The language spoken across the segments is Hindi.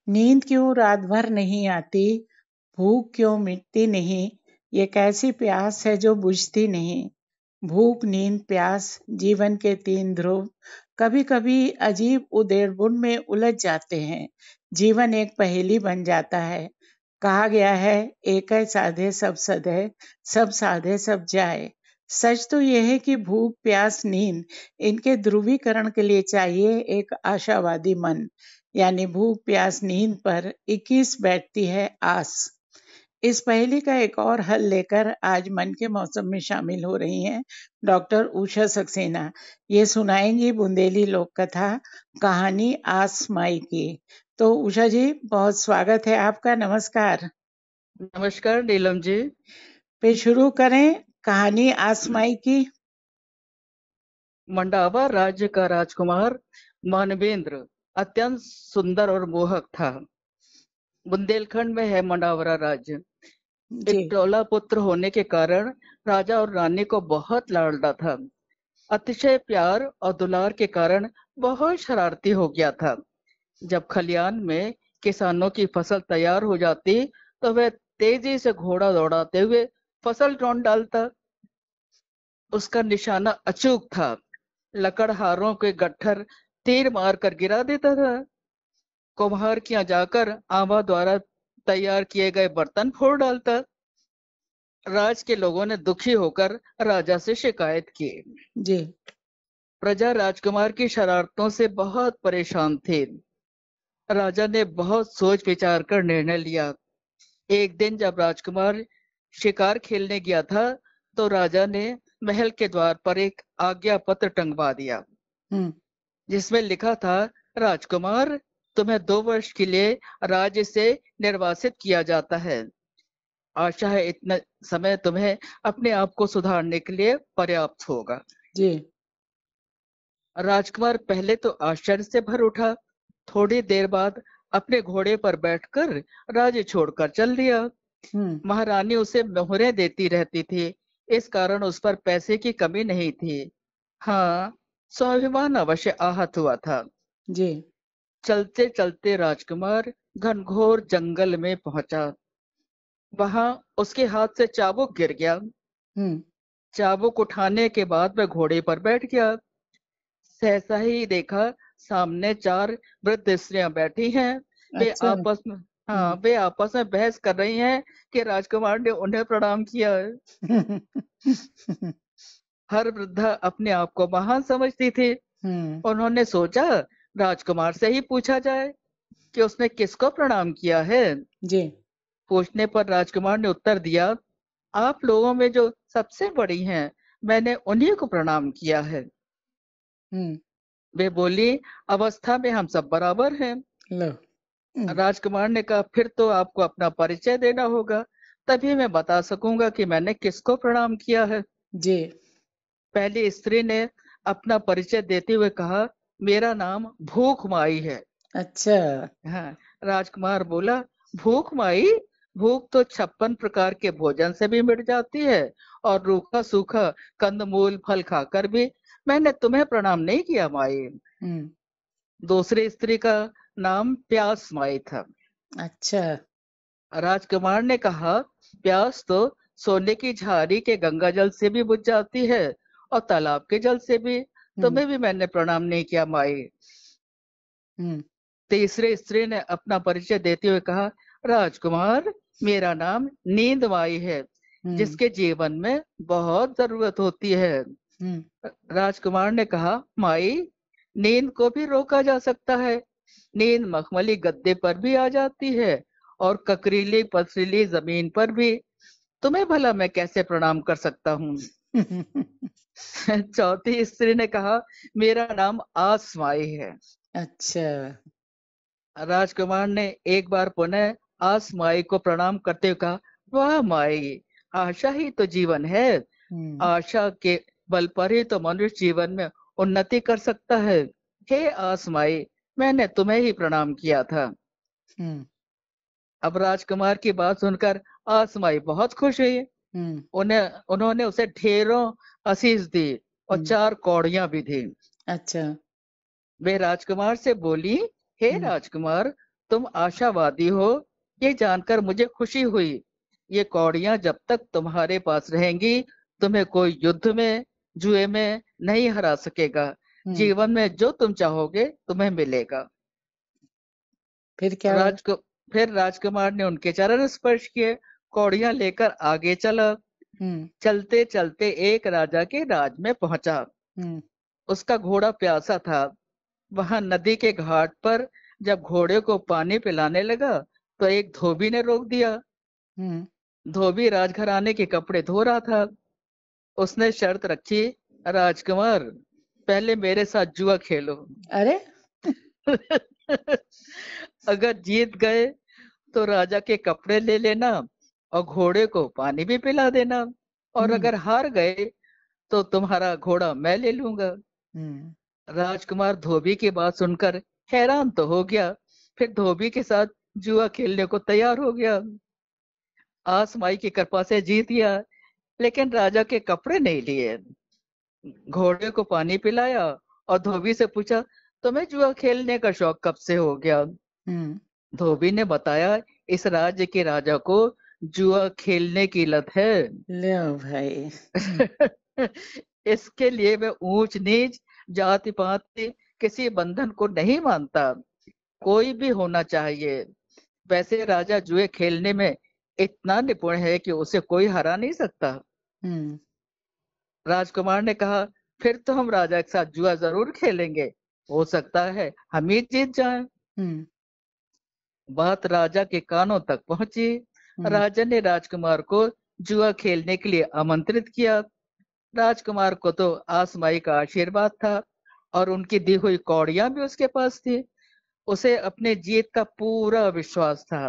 नींद क्यों रात भर नहीं आती, भूख क्यों मिटती नहीं, ये कैसी प्यास है जो बुझती नहीं। भूख, नींद, प्यास, जीवन के तीन ध्रुव कभी कभी अजीब उधेड़बुन में उलझ जाते हैं। जीवन एक पहेली बन जाता है। कहा गया है, एक है साधे सब सधे, सब साधे सब जाए। सच तो यह है कि भूख, प्यास, नींद, इनके ध्रुवीकरण के लिए चाहिए एक आशावादी मन। यानी भूख, प्यास, नींद पर 21 बैठती है आस। इस पहेली का एक और हल लेकर आज मन के मौसम में शामिल हो रही हैं डॉक्टर उषा सक्सेना। ये सुनाएंगी बुंदेली लोक कथा, कहानी आस माई की। तो उषा जी, बहुत स्वागत है आपका। नमस्कार। नमस्कार नीलम जी। फिर शुरू करें कहानी आस माई की। मंडावा राज्य का राजकुमार मानवेंद्र अत्यंत सुंदर और मोहक था। बुंदेलखंड में है मंडावरा राज्य। जी। इकलौता पुत्र होने के कारण राजा और रानी को बहुत लाडला था। अतिशय प्यार और दुलार के कारण बहुत शरारती हो गया था। जब खलियान में किसानों की फसल तैयार हो जाती तो वह तेजी से घोड़ा दौड़ाते हुए फसल रौंद डालता। उसका निशाना अचूक था। लकड़हारों के गट्ठर तीर मार कर गिरा देता था। कुम्हार के यहाँ जाकर आवा द्वारा तैयार किए गए बर्तन फोड़ डालता। राज के लोगों ने दुखी होकर राजा से शिकायत की। जी। प्रजा राजकुमार की शरारतों से बहुत परेशान थे। राजा ने बहुत सोच विचार कर निर्णय लिया। एक दिन जब राजकुमार शिकार खेलने गया था तो राजा ने महल के द्वार पर एक आज्ञा पत्र टंगवा दिया, हम्म। जिसमें लिखा था, राजकुमार, तुम्हें 2 वर्ष के लिए राज्य से निर्वासित किया जाता है। आशा है इतना समय तुम्हें अपने आप को सुधारने के लिए पर्याप्त होगा। जी। राजकुमार पहले तो आश्चर्य से भर उठा। थोड़ी देर बाद अपने घोड़े पर बैठकर राज्य छोड़कर चल दिया। हम्म। महारानी उसे मोहरें देती रहती थी, इस कारण उस पर पैसे की कमी नहीं थी। हाँ, स्वाभिमान अवश्य आहत हुआ था। जी। चलते चलते राजकुमार घनघोर जंगल में पहुंचा। वहां उसके हाथ से चाबुक गिर गया। हम्म। चाबुक उठाने के बाद वह घोड़े पर बैठ गया। सहसा ही देखा, सामने 4 वृद्ध स्त्रियां बैठी हैं। वे अच्छा। आपस में हाँ, हम्म। वे आपस में बहस कर रही हैं कि राजकुमार ने उन्हें प्रणाम किया है। हर वृद्धा अपने आप को महान समझती थी। हम्म। उन्होंने सोचा, राजकुमार से ही पूछा जाए कि उसने किसको प्रणाम किया है। जी। पूछने पर राजकुमार ने उत्तर दिया, आप लोगों में जो सबसे बड़ी हैं, मैंने उन्हीं को प्रणाम किया है। हम्म। वे बोली, अवस्था में हम सब बराबर हैं। लो। हम्म। राजकुमार ने कहा, फिर तो आपको अपना परिचय देना होगा, तभी मैं बता सकूंगा कि मैंने किसको प्रणाम किया है। जी। पहली स्त्री ने अपना परिचय देते हुए कहा, मेरा नाम भूख माई है। अच्छा। हाँ, राजकुमार बोला, भूख माई? भूख तो 56 प्रकार के भोजन से भी मिट जाती है, और रूखा सूखा कंदमूल फल खाकर भी। मैंने तुम्हें प्रणाम नहीं किया माई। हम्म। दूसरी स्त्री का नाम प्यास माई था। अच्छा। राजकुमार ने कहा, प्यास तो सोने की झाड़ी के गंगा जल से भी बुझ जाती है, और तालाब के जल से भी। हम्म। तुम्हें भी मैंने प्रणाम नहीं किया माई। हम्म। तीसरी स्त्री ने अपना परिचय देते हुए कहा, राजकुमार, मेरा नाम नींद माई है, हम्म। जिसके जीवन में बहुत जरूरत होती है। हम्म। राजकुमार ने कहा, माई, नींद को भी रोका जा सकता है। नींद मखमली गद्दे पर भी आ जाती है, और ककरीली पथरीली जमीन पर भी। तुम्हें भला मैं कैसे प्रणाम कर सकता हूँ। चौथी स्त्री ने कहा, मेरा नाम आसमाई है। अच्छा। राजकुमार ने एक बार पुनः आस माई को प्रणाम करते हुए कहा, वाह माई, आशा ही तो जीवन है। हम्म। आशा के बल पर ही तो मनुष्य जीवन में उन्नति कर सकता है। हे आस माई, मैंने तुम्हें ही प्रणाम किया था। हम्म। अब राजकुमार की बात सुनकर आस माई बहुत खुश हुई। हम्म। उन्होंने उसे ढेरों आशीष दी, और हम्म। 4 कौड़ियां भी दी। अच्छा। वे राजकुमार से बोली, हे हम्म। राजकुमार, तुम आशावादी हो, ये जानकर मुझे खुशी हुई। ये कौड़ियां जब तक तुम्हारे पास रहेंगी, तुम्हें कोई युद्ध में, जुए में नहीं हरा सकेगा। हम्म। जीवन में जो तुम चाहोगे तुम्हें मिलेगा। फिर क्या हुआ? राजकु फिर राजकुमार ने उनके चरण स्पर्श किए, कौड़ियां लेकर आगे चला। हम्म। चलते चलते एक राजा के राज में पहुंचा। हम्म। उसका घोड़ा प्यासा था। वहां नदी के घाट पर जब घोड़े को पानी पिलाने लगा तो एक धोबी ने रोक दिया। हम्म। धोबी राजघराने के कपड़े धो रहा था। उसने शर्त रखी, राजकुमार, पहले मेरे साथ जुआ खेलो। अरे। अगर जीत गए तो राजा के कपड़े ले लेना और घोड़े को पानी भी पिला देना, और हम्म। अगर हार गए तो तुम्हारा घोड़ा मैं ले लूंगा। हम्म। राजकुमार धोबी की बात सुनकर हैरान तो हो गया, फिर धोबी के साथ जुआ खेलने को तैयार हो गया। आस माई की कृपा से जीत गया, लेकिन राजा के कपड़े नहीं लिए। घोड़े को पानी पिलाया और धोबी से पूछा, तुम्हें जुआ खेलने का शौक कब से हो गया? हम्म। धोबी ने बताया, इस राज्य के राजा को जुआ खेलने की लत है। ले भाई। इसके लिए मैं ऊंच नीच, जाति पाति किसी बंधन को नहीं मानता। कोई भी होना चाहिए। वैसे राजा जुए खेलने में इतना निपुण है कि उसे कोई हरा नहीं सकता। हम्म। राजकुमार ने कहा, फिर तो हम राजा के साथ जुआ जरूर खेलेंगे। हो सकता है हम ही जीत जाएं। हम्म। बात राजा के कानों तक पहुंची। हम्म। राजा ने राजकुमार को जुआ खेलने के लिए आमंत्रित किया। राजकुमार को तो आसमाई का आशीर्वाद था और उनकी दी हुई कौड़ियां भी उसके पास थी। उसे अपने जीत का पूरा विश्वास था।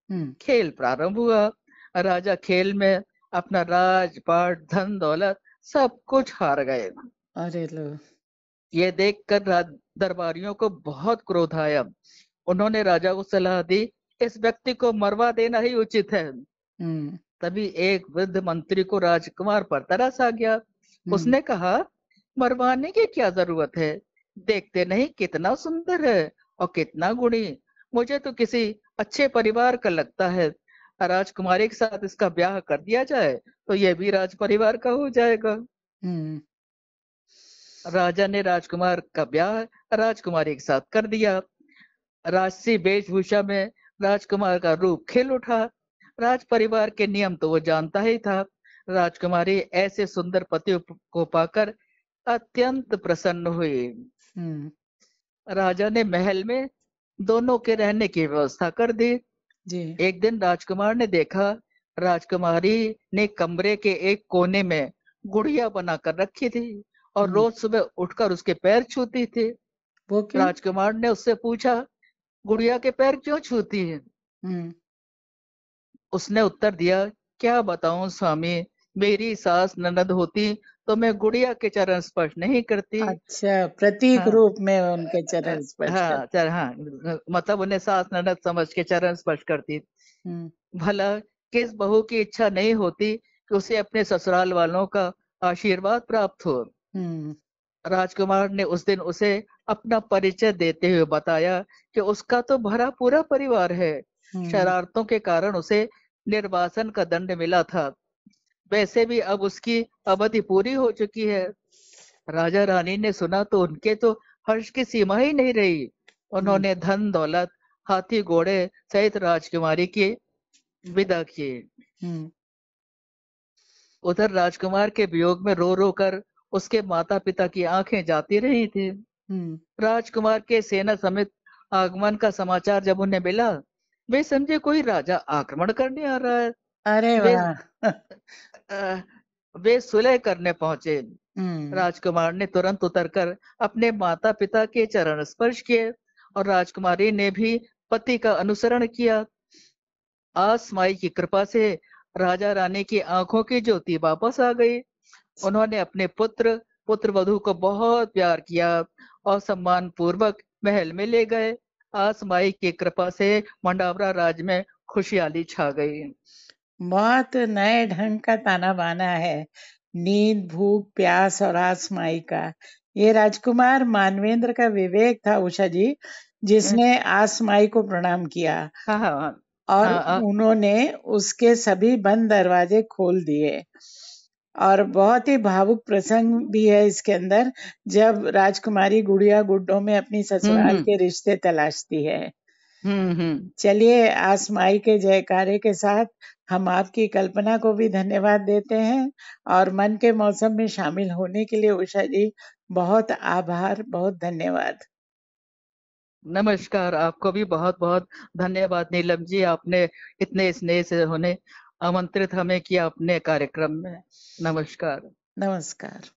हम्म। खेल प्रारंभ हुआ। राजा खेल में अपना राजपाट, धन दौलत सब कुछ हार गए। अरे लो। ये देखकर दरबारियों को बहुत क्रोध आया। उन्होंने राजा को सलाह दी, इस व्यक्ति को मरवा देना ही उचित है। हम्म। तभी एक वृद्ध मंत्री को राजकुमार पर तरस आ गया। हम्म। उसने कहा, मरवाने की क्या जरूरत है? देखते नहीं कितना सुंदर है और कितना गुणी। मुझे तो किसी अच्छे परिवार का लगता है। राजकुमारी के साथ इसका ब्याह कर दिया जाए तो यह भी राज परिवार का हो जाएगा। हम्म। राजा ने राजकुमार का ब्याह राजकुमारी के साथ कर दिया। राजसी वेशभूषा में राजकुमार का रूप खिल उठा। राज परिवार के नियम तो वो जानता ही था। राजकुमारी ऐसे सुंदर पति को पाकर अत्यंत प्रसन्न हुई। हम्म। राजा ने महल में दोनों के रहने की व्यवस्था कर दी। जी। एक दिन राजकुमार ने देखा, राजकुमारी ने कमरे के एक कोने में गुड़िया बनाकर रखी थी और हम्म। रोज सुबह उठकर उसके पैर छूती थी। वो क्यों? राजकुमार ने उससे पूछा, गुड़िया के पैर क्यों छूती है? हम्म। उसने उत्तर दिया, क्या बताऊं स्वामी, मेरी सास ननद होती तो मैं गुड़िया के चरण स्पर्श नहीं करती। अच्छा, प्रतीक हाँ, रूप में उनके चरण स्पर्श कर। हाँ, हाँ, मतलब उन्हें सास ननद समझ के चरण स्पर्श करती। हम्म। भला किस बहू की इच्छा नहीं होती कि उसे अपने ससुराल वालों का आशीर्वाद प्राप्त हो। हम्म। राजकुमार ने उस दिन उसे अपना परिचय देते हुए बताया कि उसका तो भरा पूरा परिवार है। हम्म। शरारतों के कारण उसे निर्वासन का दंड मिला था। वैसे भी अब उसकी अवधि पूरी हो चुकी है। राजा रानी ने सुना तो उनके तो हर्ष की सीमा ही नहीं रही। हम्म। उन्होंने धन दौलत, हाथी घोड़े सहित राजकुमारी की विदा की। हम्म। उधर राजकुमार के वियोग में रो रो कर उसके माता पिता की आंखें जाती रही थी। हम्म। राजकुमार के सेना समेत आगमन का समाचार जब उन्हें मिला, वे समझे कोई राजा आक्रमण करने आ रहा है। अरे वे वाह। अ, वे सुलह करने पहुंचे। हम्म। राजकुमार ने तुरंत उतरकर अपने माता पिता के चरण स्पर्श किए और राजकुमारी ने भी पति का अनुसरण किया। आसमाई की कृपा से राजा रानी की आंखों की ज्योति वापस आ गई। उन्होंने अपने पुत्र वधू को बहुत प्यार किया और सम्मान पूर्वक महल में ले गए। आसमाई की कृपा से मंडावरा राज में खुशहाली छा गई। बहुत नए ढंग का ताना बाना है। नींद, भूख, प्यास और आसमाई का। ये राजकुमार मानवेंद्र का विवेक था उषा जी, जिसने आसमाई को प्रणाम किया हाँ हाँ और हाँ उन्होंने उसके सभी बंद दरवाजे खोल दिए। और बहुत ही भावुक प्रसंग भी है इसके अंदर, जब राजकुमारी गुड़िया गुड्डो में अपनी ससुराल हम्म के रिश्ते तलाशती है। हम्म। चलिए, आसमाई के जयकारे के साथ हम आपकी कल्पना को भी धन्यवाद देते हैं, और मन के मौसम में शामिल होने के लिए उषा जी बहुत आभार, बहुत धन्यवाद। नमस्कार, आपको भी बहुत बहुत धन्यवाद नीलम जी, आपने इतने स्नेह से होने आमंत्रित हमें किया अपने कार्यक्रम में। नमस्कार। नमस्कार।